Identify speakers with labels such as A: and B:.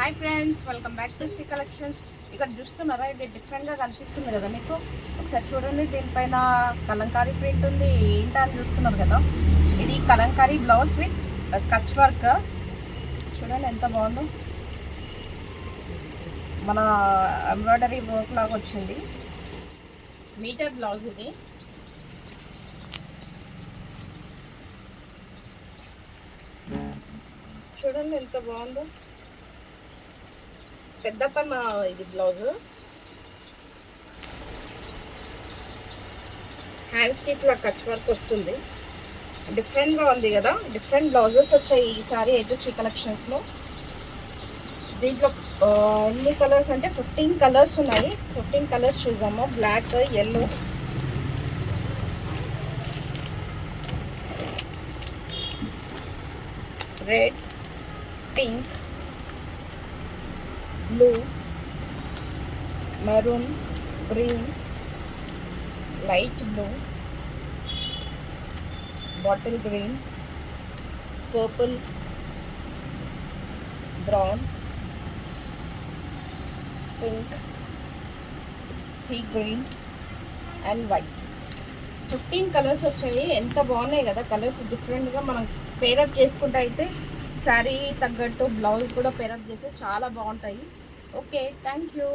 A: Hi friends, welcome back to Sri collections. ఇక్కడ చూస్తున్నారా, ఇది డిఫరెంట్గా కనిపిస్తుంది కదా మీకు. ఒకసారి చూడండి, దీనిపైన కలంకారీ ప్రింట్ ఉంది. ఏంటా అని చూస్తున్నారు కదా, ఇది Kalamkari blouse with Kutch work. చూడండి ఎంత బాగుందో, మన ఎంబ్రాయిడరీ వర్క్ లాగా వచ్చింది. మీటర్ బ్లౌజ్ ఇది. చూడండి ఎంత బాగుందో, పెద్ద పన్న ఇది బ్లౌజ్. హ్యాండ్స్కి ఇట్లా కచ్ వర్క్ వస్తుంది. డిఫరెంట్గా ఉంది కదా, డిఫరెంట్ బ్లౌజెస్ వచ్చాయి ఈసారి అయితే శ్రీ కలెక్షన్స్లో. దీంట్లో ఎన్ని కలర్స్ అంటే 15 కలర్స్ ఉన్నాయి. 15 కలర్స్ చూసాము. Black, yellow, red, pink, blue, maroon, green, light blue, bottle green, purple, brown, pink, sea green and white. 15 colours వచ్చాయి. ఎంత బాగున్నాయి కదా కలర్స్. డిఫరెంట్గా మనం పేరప్ చేసుకుంటే అయితే శారీ తగ్గట్టు బ్లౌజ్ కూడా పేరప్ చేస్తే చాలా బాగుంటాయి. Okay, thank you.